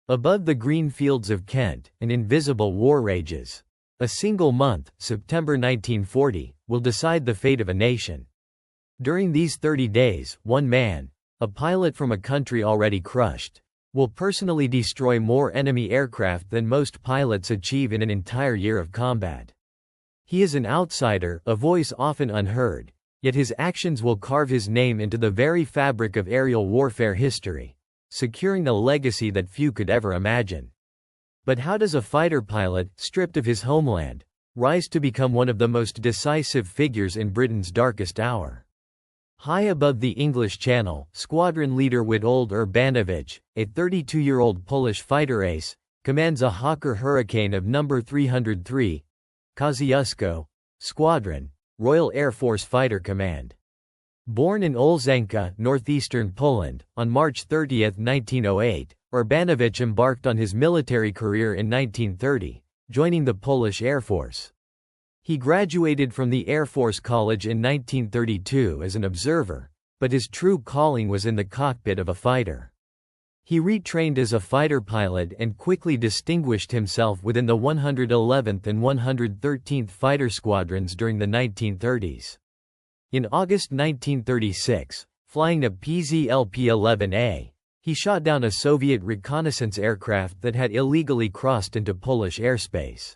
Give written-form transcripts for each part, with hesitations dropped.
Above the green fields of Kent, an invisible war rages. A single month, September 1940, will decide the fate of a nation. During these 30 days, one man, a pilot from a country already crushed, will personally destroy more enemy aircraft than most pilots achieve in an entire year of combat. He is an outsider, a voice often unheard, yet his actions will carve his name into the very fabric of aerial warfare history, securing a legacy that few could ever imagine. But how does a fighter pilot, stripped of his homeland, rise to become one of the most decisive figures in Britain's darkest hour? High above the English Channel, squadron leader Witold Urbanowicz, a 32-year-old Polish fighter ace, commands a Hawker Hurricane of No. 303, Kosciuszko Squadron, Royal Air Force Fighter Command. Born in Olzenka, northeastern Poland, on March 30, 1908, Urbanowicz embarked on his military career in 1930, joining the Polish Air Force. He graduated from the Air Force College in 1932 as an observer, but his true calling was in the cockpit of a fighter. He retrained as a fighter pilot and quickly distinguished himself within the 111th and 113th Fighter Squadrons during the 1930s. In August 1936, flying a PZLP-11A, he shot down a Soviet reconnaissance aircraft that had illegally crossed into Polish airspace.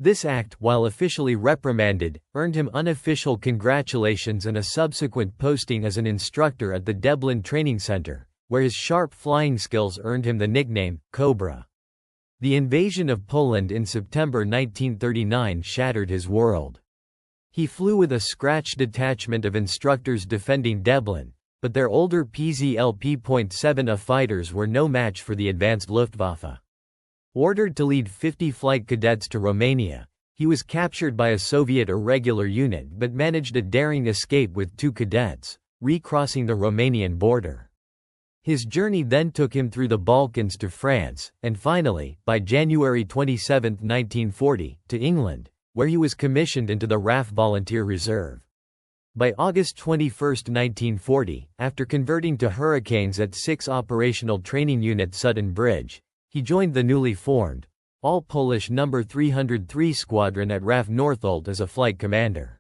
This act, while officially reprimanded, earned him unofficial congratulations and a subsequent posting as an instructor at the Deblin Training Center, where his sharp flying skills earned him the nickname, Cobra. The invasion of Poland in September 1939 shattered his world. He flew with a scratch detachment of instructors defending Deblin, but their older PZLP.7A fighters were no match for the advanced Luftwaffe. Ordered to lead 50 flight cadets to Romania, he was captured by a Soviet irregular unit but managed a daring escape with 2 cadets, recrossing the Romanian border. His journey then took him through the Balkans to France, and finally, by January 27, 1940, to England, where he was commissioned into the RAF Volunteer Reserve. By August 21, 1940, after converting to Hurricanes at 6 Operational Training Unit Sutton Bridge, he joined the newly formed, all-Polish No. 303 Squadron at RAF Northolt as a flight commander.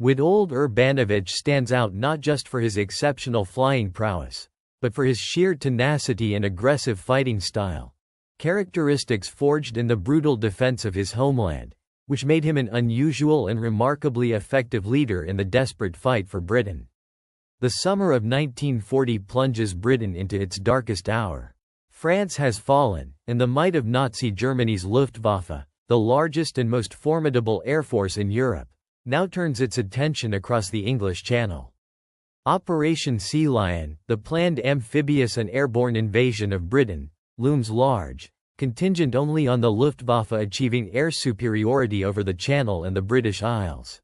Witold Urbanowicz stands out not just for his exceptional flying prowess, but for his sheer tenacity and aggressive fighting style, characteristics forged in the brutal defense of his homeland, which made him an unusual and remarkably effective leader in the desperate fight for Britain. The summer of 1940 plunges Britain into its darkest hour. France has fallen, and the might of Nazi Germany's Luftwaffe, the largest and most formidable air force in Europe, now turns its attention across the English Channel. Operation Sea Lion, the planned amphibious and airborne invasion of Britain, looms large, contingent only on the Luftwaffe achieving air superiority over the Channel and the British Isles.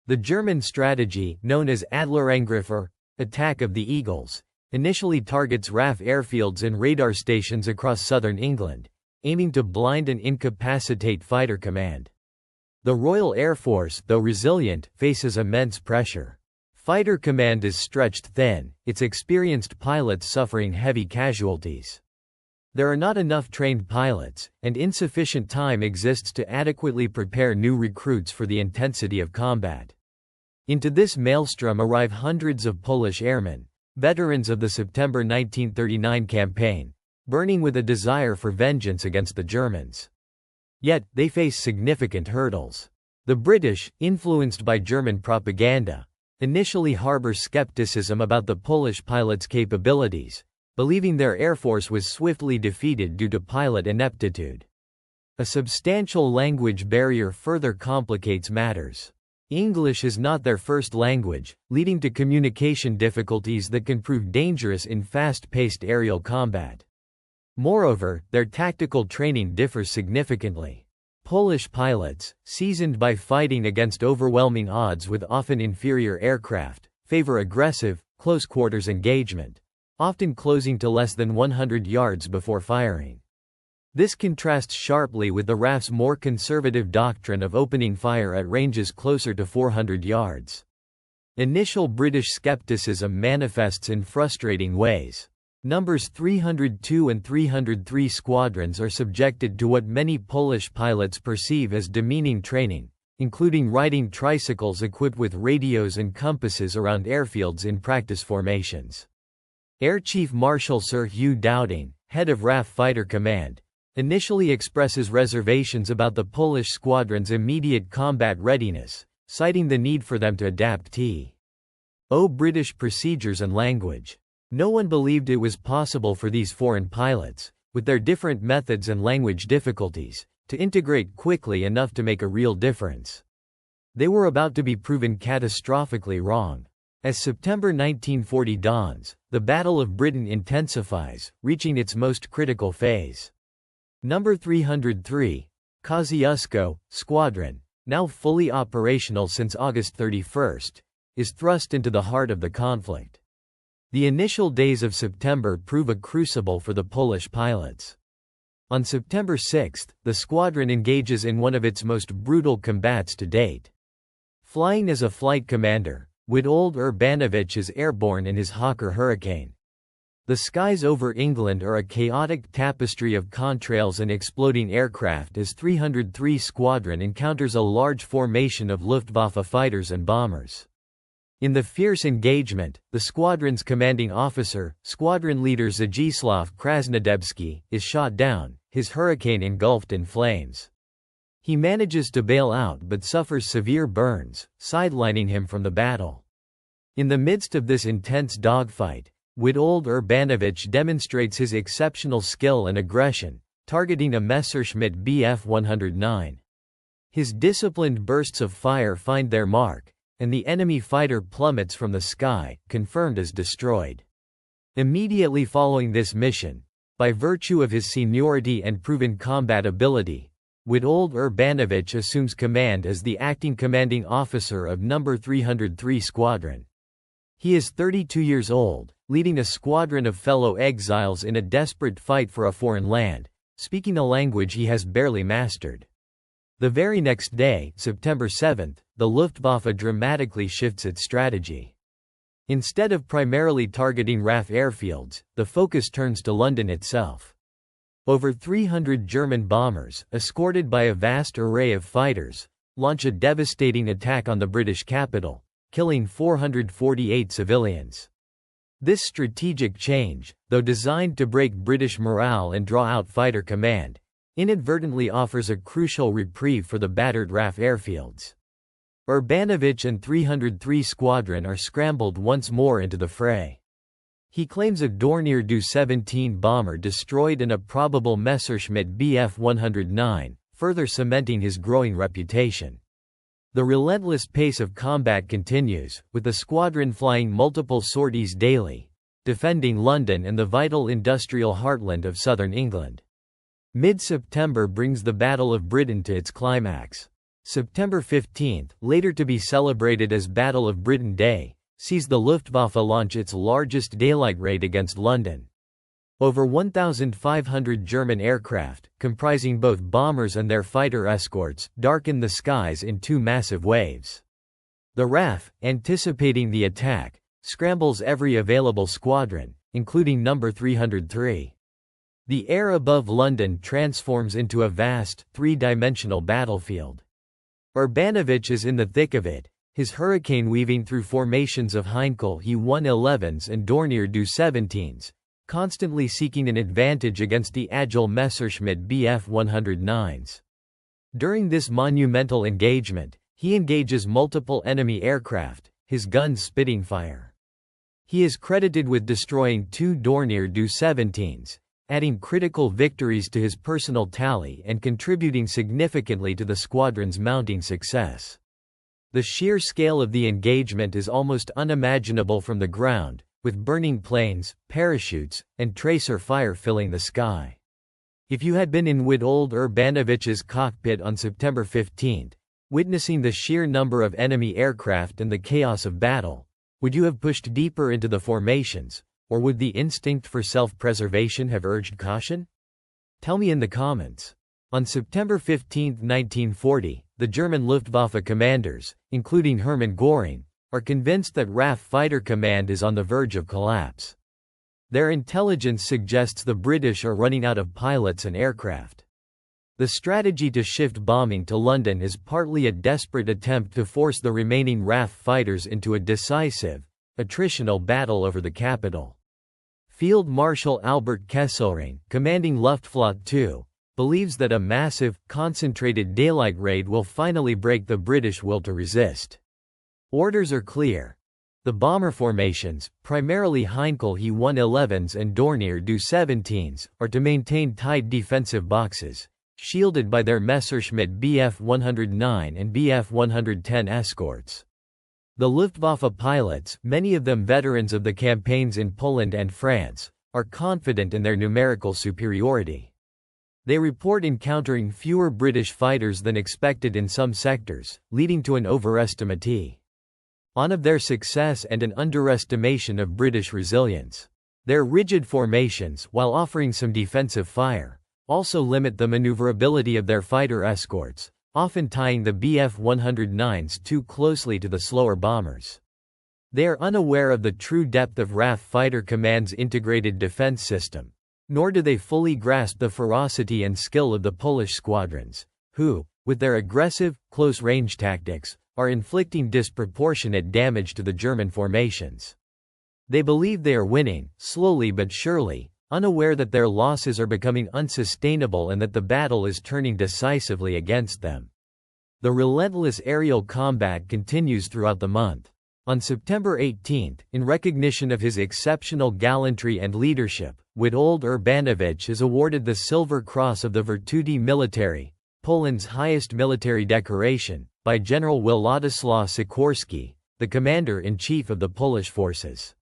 The German strategy, known as Adlerangriff or Attack of the Eagles, initially targets RAF airfields and radar stations across southern England, aiming to blind and incapacitate Fighter Command. The Royal Air Force, though resilient, faces immense pressure. Fighter Command is stretched thin, its experienced pilots suffering heavy casualties. There are not enough trained pilots, and insufficient time exists to adequately prepare new recruits for the intensity of combat. Into this maelstrom arrive hundreds of Polish airmen, veterans of the September 1939 campaign, burning with a desire for vengeance against the Germans. Yet, they face significant hurdles. The British, influenced by German propaganda, initially harbor skepticism about the Polish pilots' capabilities, believing their air force was swiftly defeated due to pilot ineptitude. A substantial language barrier further complicates matters. English is not their first language, leading to communication difficulties that can prove dangerous in fast-paced aerial combat. Moreover, their tactical training differs significantly. Polish pilots, seasoned by fighting against overwhelming odds with often inferior aircraft, favor aggressive, close-quarters engagement, often closing to less than 100 yards before firing. This contrasts sharply with the RAF's more conservative doctrine of opening fire at ranges closer to 400 yards. Initial British skepticism manifests in frustrating ways. Numbers 302 and 303 squadrons are subjected to what many Polish pilots perceive as demeaning training, including riding tricycles equipped with radios and compasses around airfields in practice formations. Air Chief Marshal Sir Hugh Dowding, head of RAF Fighter Command, initially expresses reservations about the Polish squadron's immediate combat readiness, citing the need for them to adapt to British procedures and language. No one believed it was possible for these foreign pilots, with their different methods and language difficulties, to integrate quickly enough to make a real difference. They were about to be proven catastrophically wrong. As September 1940 dawns, the Battle of Britain intensifies, reaching its most critical phase. Number 303, Kosciuszko Squadron, now fully operational since August 31, is thrust into the heart of the conflict. The initial days of September prove a crucible for the Polish pilots. On September 6, the squadron engages in one of its most brutal combats to date. Flying as a flight commander, Witold Urbanowicz is airborne in his Hawker Hurricane. The skies over England are a chaotic tapestry of contrails and exploding aircraft as 303 Squadron encounters a large formation of Luftwaffe fighters and bombers. In the fierce engagement, the squadron's commanding officer, squadron leader Zdzisław Krasnodębski, is shot down, his Hurricane engulfed in flames. He manages to bail out but suffers severe burns, sidelining him from the battle. In the midst of this intense dogfight, Witold Urbanowicz demonstrates his exceptional skill and aggression, targeting a Messerschmitt Bf 109. His disciplined bursts of fire find their mark, and the enemy fighter plummets from the sky, confirmed as destroyed. Immediately following this mission, by virtue of his seniority and proven combat ability, Witold Urbanowicz assumes command as the acting commanding officer of No. 303 Squadron. He is 32 years old, leading a squadron of fellow exiles in a desperate fight for a foreign land, speaking a language he has barely mastered. The very next day, September 7, the Luftwaffe dramatically shifts its strategy. Instead of primarily targeting RAF airfields, the focus turns to London itself. Over 300 German bombers, escorted by a vast array of fighters, launch a devastating attack on the British capital, killing 448 civilians. This strategic change, though designed to break British morale and draw out fighter command, inadvertently offers a crucial reprieve for the battered RAF airfields. Urbanowicz and 303 Squadron are scrambled once more into the fray. He claims a Dornier Do-17 bomber destroyed and a probable Messerschmitt Bf 109, further cementing his growing reputation. The relentless pace of combat continues, with the squadron flying multiple sorties daily, defending London and the vital industrial heartland of southern England. Mid-September brings the Battle of Britain to its climax. September 15, later to be celebrated as Battle of Britain Day, sees the Luftwaffe launch its largest daylight raid against London. Over 1,500 German aircraft, comprising both bombers and their fighter escorts, darken the skies in two massive waves. The RAF, anticipating the attack, scrambles every available squadron, including No. 303. The air above London transforms into a vast, three-dimensional battlefield. Urbanowicz is in the thick of it, his Hurricane weaving through formations of Heinkel He-111s and Dornier Do-17s, constantly seeking an advantage against the agile Messerschmitt Bf 109s. During this monumental engagement, he engages multiple enemy aircraft, his guns spitting fire. He is credited with destroying 2 Dornier Do-17s, adding critical victories to his personal tally and contributing significantly to the squadron's mounting success. The sheer scale of the engagement is almost unimaginable from the ground, with burning planes, parachutes, and tracer fire filling the sky. If you had been in Witold Urbanowicz's cockpit on September 15, witnessing the sheer number of enemy aircraft and the chaos of battle, would you have pushed deeper into the formations, or would the instinct for self-preservation have urged caution? Tell me in the comments. On September 15, 1940, the German Luftwaffe commanders, including Hermann Göring, are convinced that RAF Fighter Command is on the verge of collapse. Their intelligence suggests the British are running out of pilots and aircraft. The strategy to shift bombing to London is partly a desperate attempt to force the remaining RAF fighters into a decisive, attritional battle over the capital. Field Marshal Albert Kesselring, commanding Luftflotte II, believes that a massive, concentrated daylight raid will finally break the British will to resist. Orders are clear. The bomber formations, primarily Heinkel He-111s and Dornier Do-17s, are to maintain tight defensive boxes, shielded by their Messerschmitt Bf-109 and Bf-110 escorts. The Luftwaffe pilots, many of them veterans of the campaigns in Poland and France, are confident in their numerical superiority. They report encountering fewer British fighters than expected in some sectors, leading to an overestimate of their success and an underestimation of British resilience. Their rigid formations, while offering some defensive fire, also limit the maneuverability of their fighter escorts, often tying the Bf-109s too closely to the slower bombers. They are unaware of the true depth of RAF Fighter Command's integrated defense system, nor do they fully grasp the ferocity and skill of the Polish squadrons, who, with their aggressive, close-range tactics, are inflicting disproportionate damage to the German formations. They believe they are winning, slowly but surely, unaware that their losses are becoming unsustainable and that the battle is turning decisively against them. The relentless aerial combat continues throughout the month. On September 18, in recognition of his exceptional gallantry and leadership, Witold Urbanowicz is awarded the Silver Cross of the Virtuti Militari, Poland's highest military decoration, by General Władysław Sikorski, the commander-in-chief of the Polish forces.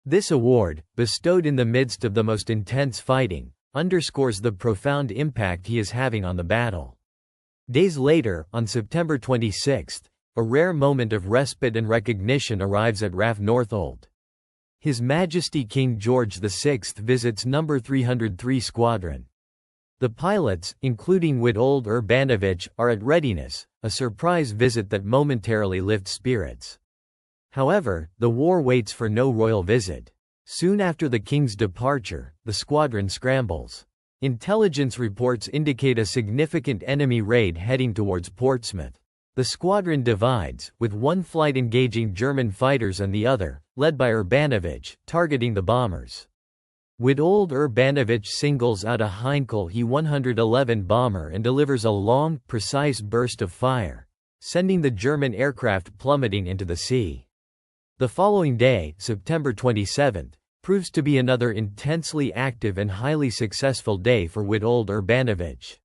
This award, bestowed in the midst of the most intense fighting, underscores the profound impact he is having on the battle. Days later, on September 26, a rare moment of respite and recognition arrives at RAF Northolt. His Majesty King George VI visits No. 303 Squadron. The pilots, including Witold Urbanowicz, are at readiness, a surprise visit that momentarily lifts spirits. However, the war waits for no royal visit. Soon after the king's departure, the squadron scrambles. Intelligence reports indicate a significant enemy raid heading towards Portsmouth. The squadron divides, with one flight engaging German fighters and the other, led by Urbanowicz, targeting the bombers. Witold Urbanowicz singles out a Heinkel He-111 bomber and delivers a long, precise burst of fire, sending the German aircraft plummeting into the sea. The following day, September 27, proves to be another intensely active and highly successful day for Witold Urbanowicz.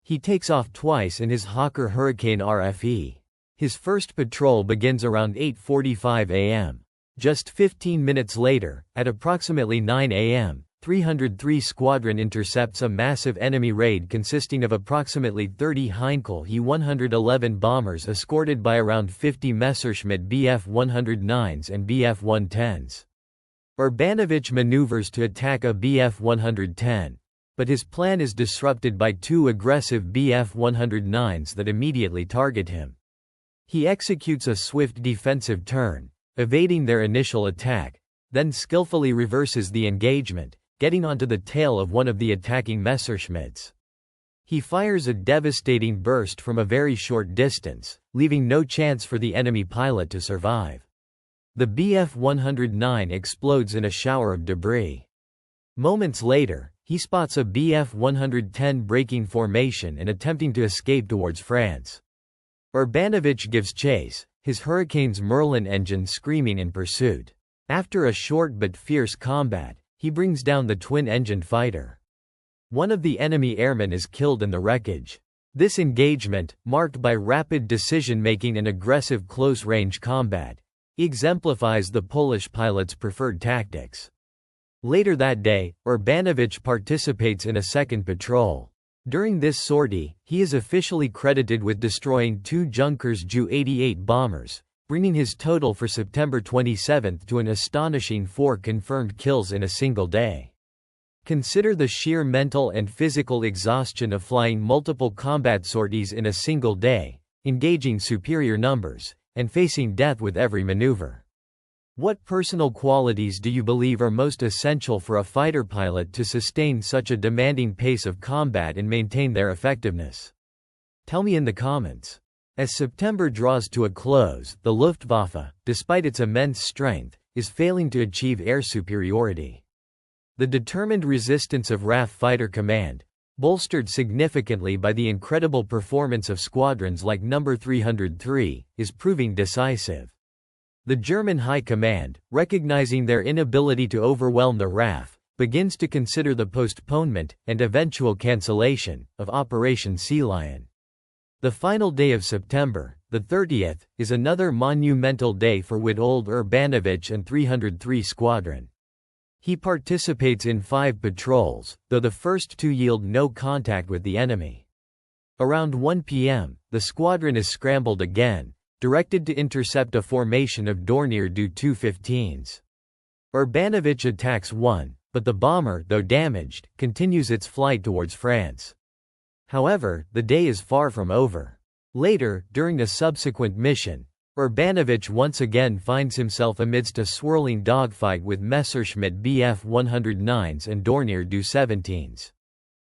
He takes off twice in his Hawker Hurricane RFE. His first patrol begins around 8:45 a.m. Just 15 minutes later, at approximately 9 a.m., 303 Squadron intercepts a massive enemy raid consisting of approximately 30 Heinkel He-111 bombers escorted by around 50 Messerschmitt Bf-109s and Bf-110s. Urbanowicz maneuvers to attack a Bf-110, but his plan is disrupted by two aggressive Bf-109s that immediately target him. He executes a swift defensive turn, evading their initial attack, then skillfully reverses the engagement, getting onto the tail of one of the attacking Messerschmitts. He fires a devastating burst from a very short distance, leaving no chance for the enemy pilot to survive. The Bf-109 explodes in a shower of debris. Moments later, he spots a Bf-110 breaking formation and attempting to escape towards France. Urbanowicz gives chase, his Hurricane's Merlin engine screaming in pursuit. After a short but fierce combat, he brings down the twin-engined fighter. One of the enemy airmen is killed in the wreckage. This engagement, marked by rapid decision-making and aggressive close-range combat, exemplifies the Polish pilot's preferred tactics. Later that day, Urbanowicz participates in a second patrol. During this sortie, he is officially credited with destroying two Junkers Ju-88 bombers, bringing his total for September 27 to an astonishing 4 confirmed kills in a single day. Consider the sheer mental and physical exhaustion of flying multiple combat sorties in a single day, engaging superior numbers, and facing death with every maneuver. What personal qualities do you believe are most essential for a fighter pilot to sustain such a demanding pace of combat and maintain their effectiveness? Tell me in the comments. As September draws to a close, the Luftwaffe, despite its immense strength, is failing to achieve air superiority. The determined resistance of RAF Fighter Command, bolstered significantly by the incredible performance of squadrons like No. 303, is proving decisive. The German High Command, recognizing their inability to overwhelm the RAF, begins to consider the postponement, and eventual cancellation, of Operation Sea Lion. The final day of September, the 30th, is another monumental day for Witold Urbanowicz and 303 Squadron. He participates in 5 patrols, though the first 2 yield no contact with the enemy. Around 1 p.m., the squadron is scrambled again, directed to intercept a formation of Dornier Du 215s. Urbanowicz attacks one, but the bomber, though damaged, continues its flight towards France. However, the day is far from over. Later, during a subsequent mission, Urbanowicz once again finds himself amidst a swirling dogfight with Messerschmitt Bf 109s and Dornier Du 17s.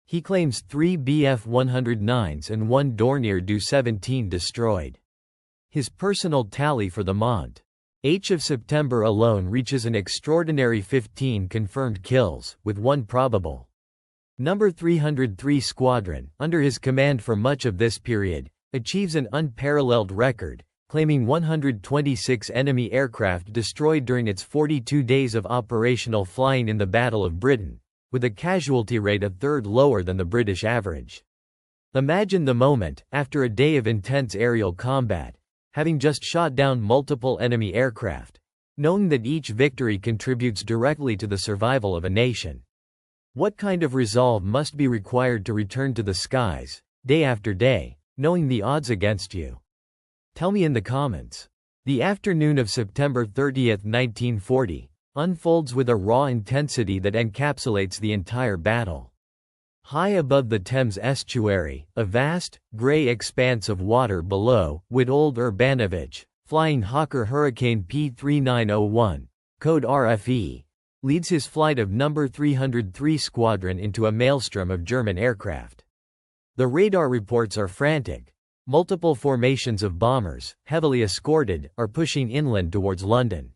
He claims 3 Bf 109s and 1 Dornier Du 17 destroyed. His personal tally for the month of September alone reaches an extraordinary 15 confirmed kills, with 1 probable. No. 303 Squadron, under his command for much of this period, achieves an unparalleled record, claiming 126 enemy aircraft destroyed during its 42 days of operational flying in the Battle of Britain, with a casualty rate a third lower than the British average. Imagine the moment, after a day of intense aerial combat, having just shot down multiple enemy aircraft, knowing that each victory contributes directly to the survival of a nation. What kind of resolve must be required to return to the skies, day after day, knowing the odds against you? Tell me in the comments. The afternoon of September 30, 1940, unfolds with a raw intensity that encapsulates the entire battle. High above the Thames estuary, a vast, grey expanse of water below, Witold Urbanowicz, flying Hawker Hurricane P3901, code RFE, leads his flight of No. 303 Squadron into a maelstrom of German aircraft. The radar reports are frantic. Multiple formations of bombers, heavily escorted, are pushing inland towards London.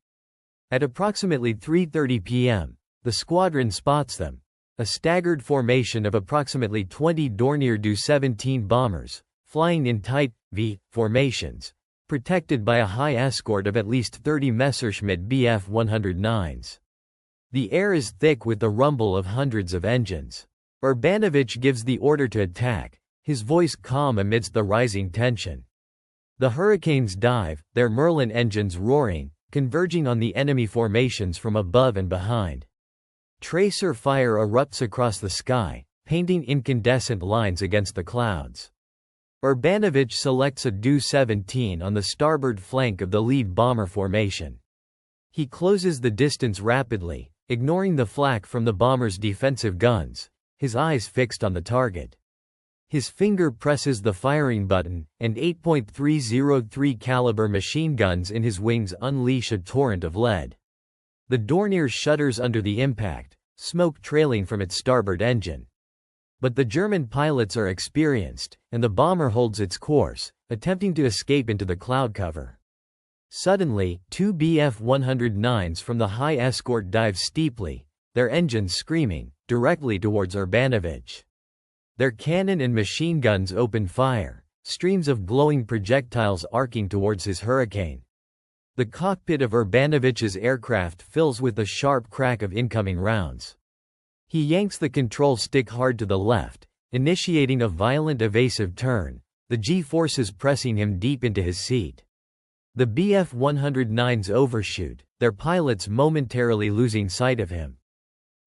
At approximately 3:30 p.m., the squadron spots them, a staggered formation of approximately 20 Dornier Du 17 bombers, flying in tight V formations, protected by a high escort of at least 30 Messerschmitt Bf 109s. The air is thick with the rumble of hundreds of engines. Urbanowicz gives the order to attack, his voice calm amidst the rising tension. The Hurricanes dive, their Merlin engines roaring, converging on the enemy formations from above and behind. Tracer fire erupts across the sky, painting incandescent lines against the clouds. Urbanowicz selects a Du 17 on the starboard flank of the lead bomber formation. He closes the distance rapidly, ignoring the flak from the bomber's defensive guns, his eyes fixed on the target. His finger presses the firing button, and 8.303 caliber machine guns in his wings unleash a torrent of lead. The Dornier shudders under the impact, smoke trailing from its starboard engine. But the German pilots are experienced, and the bomber holds its course, attempting to escape into the cloud cover. Suddenly, 2 Bf 109s from the high escort dive steeply, their engines screaming, directly towards Urbanowicz. Their cannon and machine guns open fire, streams of glowing projectiles arcing towards his Hurricane. The cockpit of Urbanowicz's aircraft fills with the sharp crack of incoming rounds. He yanks the control stick hard to the left, initiating a violent evasive turn, the G-forces pressing him deep into his seat. The Bf 109s overshoot, their pilots momentarily losing sight of him.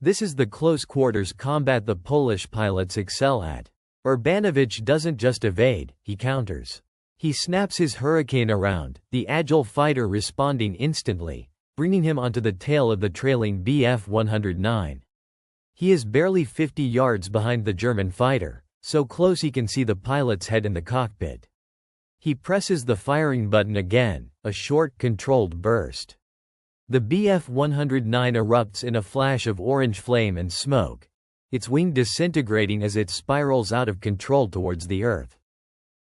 This is the close-quarters combat the Polish pilots excel at. Urbanowicz doesn't just evade, he counters. He snaps his Hurricane around, the agile fighter responding instantly, bringing him onto the tail of the trailing Bf 109. He is barely 50 yards behind the German fighter, so close he can see the pilot's head in the cockpit. He presses the firing button again, a short, controlled burst. The Bf-109 erupts in a flash of orange flame and smoke, its wing disintegrating as it spirals out of control towards the Earth.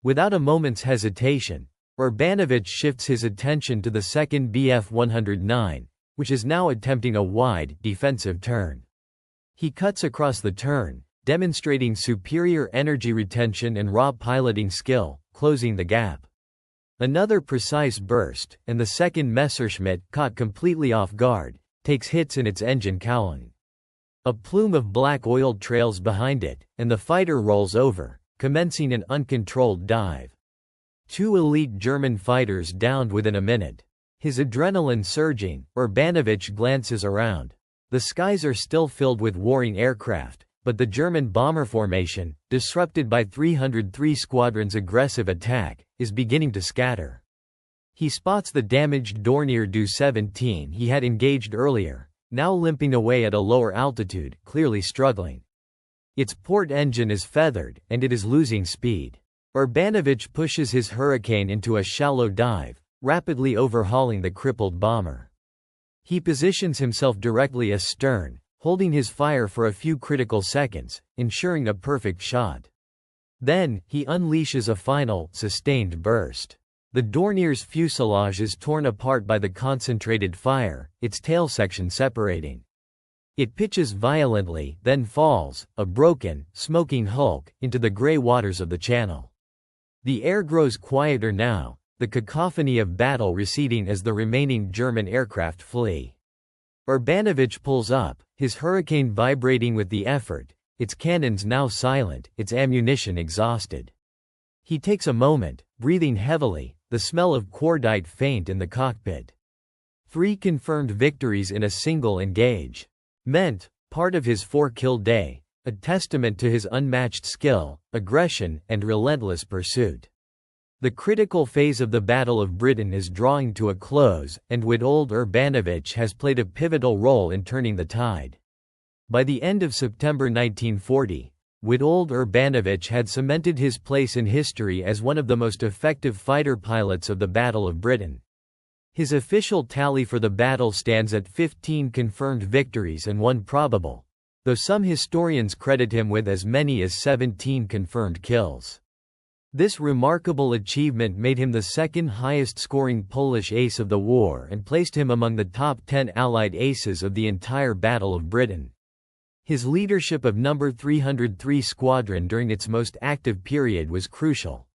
Without a moment's hesitation, Urbanowicz shifts his attention to the second Bf-109, which is now attempting a wide, defensive turn. He cuts across the turn, demonstrating superior energy retention and raw piloting skill, closing the gap. Another precise burst, and the second Messerschmitt, caught completely off guard, takes hits in its engine cowling. A plume of black oil trails behind it, and the fighter rolls over, commencing an uncontrolled dive. Two elite German fighters downed within a minute. His adrenaline surging, Urbanowicz glances around. The skies are still filled with warring aircraft, but the German bomber formation, disrupted by 303 Squadron's aggressive attack, is beginning to scatter. He spots the damaged Dornier Do-17 he had engaged earlier, now limping away at a lower altitude, clearly struggling. Its port engine is feathered, and it is losing speed. Urbanowicz pushes his Hurricane into a shallow dive, rapidly overhauling the crippled bomber. He positions himself directly astern, holding his fire for a few critical seconds, ensuring a perfect shot. Then, he unleashes a final, sustained burst. The Dornier's fuselage is torn apart by the concentrated fire, its tail section separating. It pitches violently, then falls, a broken, smoking hulk, into the gray waters of the channel. The air grows quieter now, the cacophony of battle receding as the remaining German aircraft flee. Urbanowicz pulls up, his Hurricane vibrating with the effort, its cannons now silent, its ammunition exhausted. He takes a moment, breathing heavily, the smell of cordite faint in the cockpit. 3 confirmed victories in a single engage. Meant, part of his 4-kill day, a testament to his unmatched skill, aggression, and relentless pursuit. The critical phase of the Battle of Britain is drawing to a close, and Witold Urbanowicz has played a pivotal role in turning the tide. By the end of September 1940, Witold Urbanowicz had cemented his place in history as one of the most effective fighter pilots of the Battle of Britain. His official tally for the battle stands at 15 confirmed victories and 1 probable, though some historians credit him with as many as 17 confirmed kills. This remarkable achievement made him the second highest-scoring Polish ace of the war and placed him among the top 10 Allied aces of the entire Battle of Britain. His leadership of No. 303 Squadron during its most active period was crucial.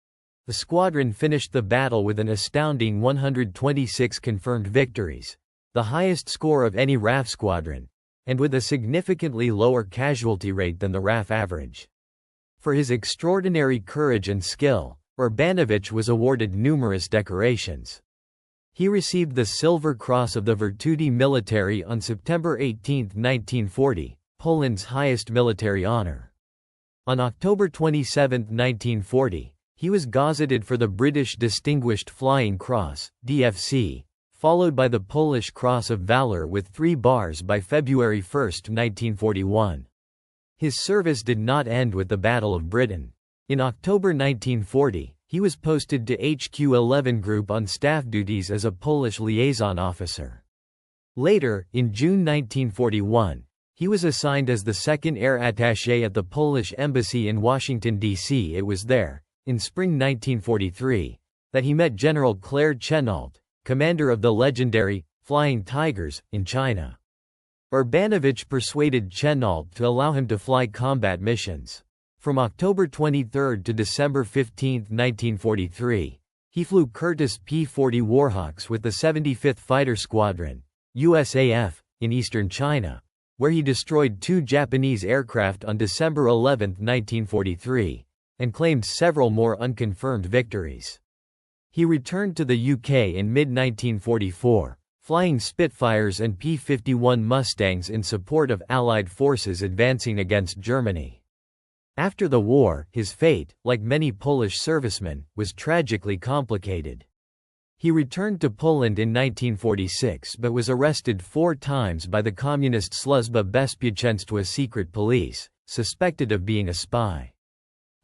The squadron finished the battle with an astounding 126 confirmed victories, the highest score of any RAF squadron, and with a significantly lower casualty rate than the RAF average. For his extraordinary courage and skill, Urbanowicz was awarded numerous decorations. He received the Silver Cross of the Virtuti Militari on September 18, 1940, Poland's highest military honor. On October 27, 1940, he was gazetted for the British Distinguished Flying Cross, DFC, followed by the Polish Cross of Valor with 3 bars by February 1, 1941. His service did not end with the Battle of Britain. In October 1940, he was posted to HQ-11 Group on staff duties as a Polish liaison officer. Later, in June 1941, he was assigned as the second air attaché at the Polish Embassy in Washington, D.C. It was there, in spring 1943, that he met General Claire Chennault, commander of the legendary Flying Tigers, in China. Urbanowicz persuaded Chennault to allow him to fly combat missions. From October 23 to December 15, 1943, he flew Curtiss P-40 Warhawks with the 75th Fighter Squadron, USAF, in eastern China, where he destroyed 2 Japanese aircraft on December 11, 1943, and claimed several more unconfirmed victories. He returned to the UK in mid-1944, flying Spitfires and P-51 Mustangs in support of Allied forces advancing against Germany. After the war, his fate, like many Polish servicemen, was tragically complicated. He returned to Poland in 1946 but was arrested 4 times by the communist Służba Bezpieczeństwa secret police, suspected of being a spy.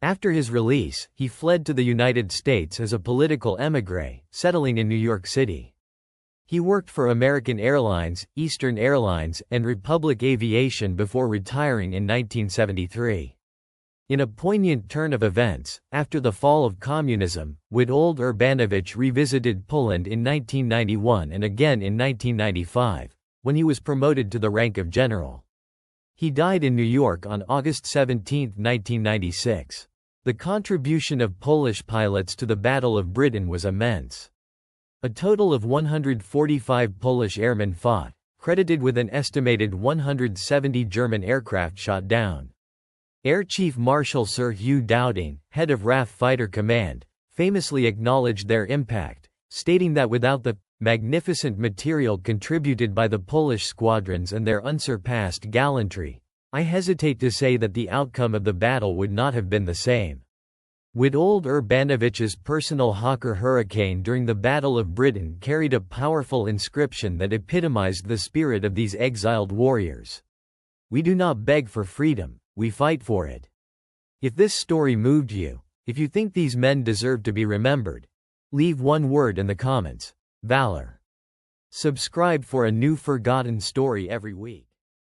After his release, he fled to the United States as a political émigré, settling in New York City. He worked for American Airlines, Eastern Airlines, and Republic Aviation before retiring in 1973. In a poignant turn of events, after the fall of communism, Witold Urbanowicz revisited Poland in 1991 and again in 1995, when he was promoted to the rank of general. He died in New York on August 17, 1996. The contribution of Polish pilots to the Battle of Britain was immense. A total of 145 Polish airmen fought, credited with an estimated 170 German aircraft shot down. Air Chief Marshal Sir Hugh Dowding, head of RAF Fighter Command, famously acknowledged their impact, stating that without the magnificent material contributed by the Polish squadrons and their unsurpassed gallantry, I hesitate to say that the outcome of the battle would not have been the same. Witold Urbanowicz's personal Hawker Hurricane during the Battle of Britain carried a powerful inscription that epitomized the spirit of these exiled warriors. We do not beg for freedom, we fight for it. If this story moved you, if you think these men deserve to be remembered, leave one word in the comments: valor. Subscribe for a new forgotten story every week.